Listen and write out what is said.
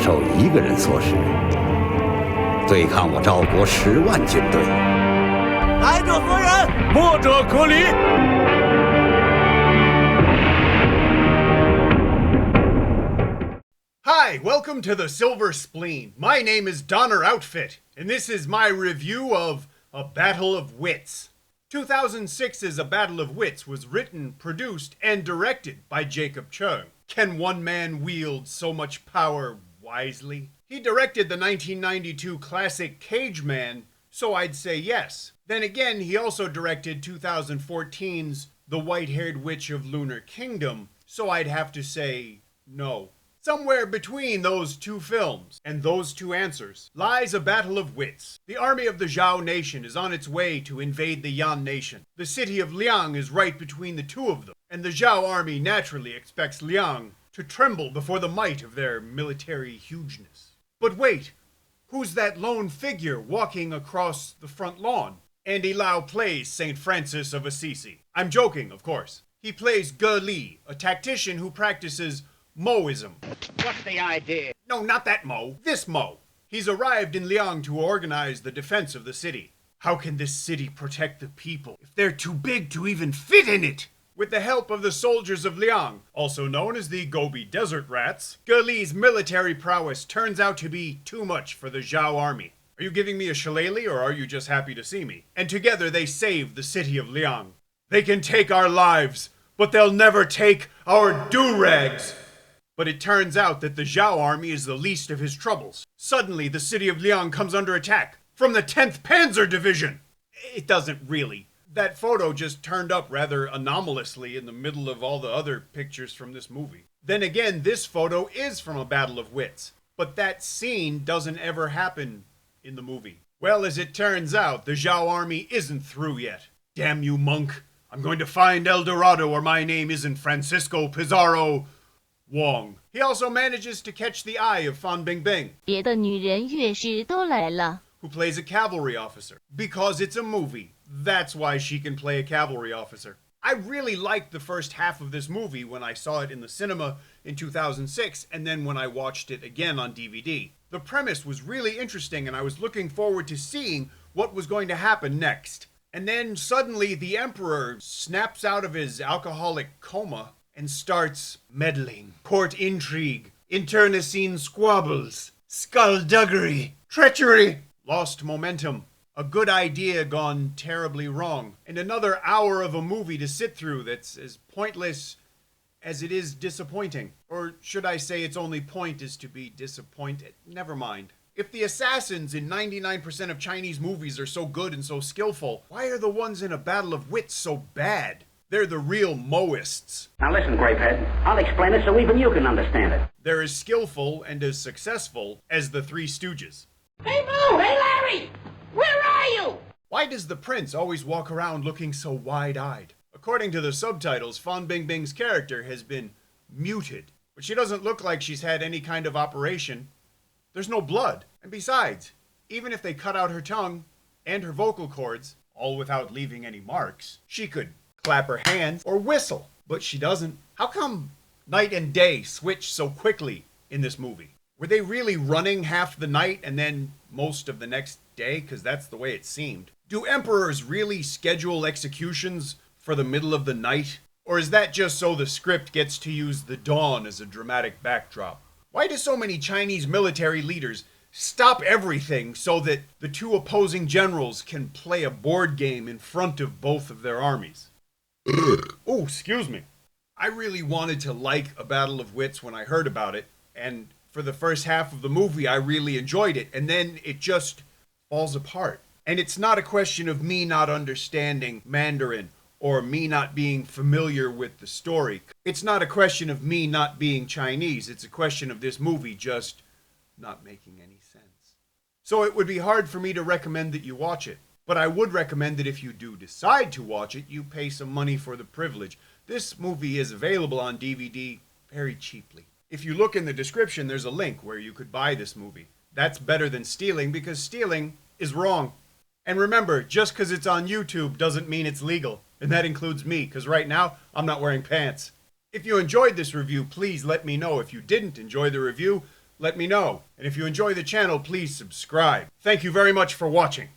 受一个人所使，对抗我赵国10万军队。来者何人？墨者可离。Hi, welcome to the Silver Spleen. My name is Donner Outfit, and this is my review of A Battle of Wits. 2006's A Battle of Wits was written, produced, and directed by Jacob Chung. Can one man wield so much power wisely? He directed the 1992 classic Cageman, so I'd say yes. Then again, he also directed 2014's The White-Haired Witch of Lunar Kingdom, so I'd have to say no. Somewhere between those two films and those two answers lies A Battle of Wits. The army of the Zhao nation is on its way to invade the Yan nation. The city of Liang is right between the two of them, and the Zhao army naturally expects Liang to tremble before the might of their military hugeness. But wait, who's that lone figure walking across the front lawn? Andy Lau plays St. Francis of Assisi. I'm joking, of course. He plays Ge Li, a tactician who practices Moism. What's the idea? No, not that Mo. This Mo. He's arrived in Liang to organize the defense of the city. How can this city protect the people if they're too big to even fit in it? With the help of the soldiers of Liang, also known as the Gobi Desert Rats, Ge Li's military prowess turns out to be too much for the Zhao army. Are you giving me a shillelagh, or are you just happy to see me? And together they save the city of Liang. They can take our lives, but they'll never take our do-rags. But it turns out that the Zhao army is the least of his troubles. Suddenly, the city of Liang comes under attack from the 10th Panzer Division. It doesn't really. That photo just turned up rather anomalously in the middle of all the other pictures from this movie. Then again, this photo is from A Battle of Wits, but that scene doesn't ever happen in the movie. Well, as it turns out, the Zhao army isn't through yet. Damn you, monk. I'm going to find El Dorado, or my name isn't Francisco Pizarro Wong. He also manages to catch the eye of Fan Bingbing, 别的女人乐师都来了 who plays a cavalry officer. Because it's a movie, that's why she can play a cavalry officer. I really liked the first half of this movie when I saw it in the cinema in 2006, and then when I watched it again on DVD. The premise was really interesting, and I was looking forward to seeing what was going to happen next. And then suddenly the Emperor snaps out of his alcoholic coma and starts meddling. Court intrigue, internecine squabbles, skullduggery, treachery, lost momentum, a good idea gone terribly wrong, and another hour of a movie to sit through that's as pointless as it is disappointing. Or should I say its only point is to be disappointed? Never mind. If the assassins in 99% of Chinese movies are so good and so skillful, why are the ones in A Battle of Wits so bad? They're the real Moists. Now listen, Grapehead. I'll explain it so even you can understand it. They're as skillful and as successful as the Three Stooges. Hey, Moo! Hey, Larry! Where are you? Why does the prince always walk around looking so wide-eyed? According to the subtitles, Fan Bingbing's character has been muted, but she doesn't look like she's had any kind of operation. There's no blood. And besides, even if they cut out her tongue and her vocal cords, all without leaving any marks, she could clap her hands or whistle, but she doesn't. How come night and day switch so quickly in this movie? Were they really running half the night and then most of the next day? Because that's the way it seemed. Do emperors really schedule executions for the middle of the night? Or is that just so the script gets to use the dawn as a dramatic backdrop? Why do so many Chinese military leaders stop everything so that the two opposing generals can play a board game in front of both of their armies? Oh, excuse me. I really wanted to like A Battle of Wits when I heard about it, and for the first half of the movie I really enjoyed it, and then it just falls apart. And it's not a question of me not understanding Mandarin or me not being familiar with the story. It's not a question of me not being Chinese. It's a question of this movie just not making any sense. So it would be hard for me to recommend that you watch it. But I would recommend that if you do decide to watch it, you pay some money for the privilege. This movie is available on DVD very cheaply. If you look in the description, there's a link where you could buy this movie. That's better than stealing, because stealing is wrong. And remember, just because it's on YouTube doesn't mean it's legal. And that includes me, because right now, I'm not wearing pants. If you enjoyed this review, please let me know. If you didn't enjoy the review, let me know. And if you enjoy the channel, please subscribe. Thank you very much for watching.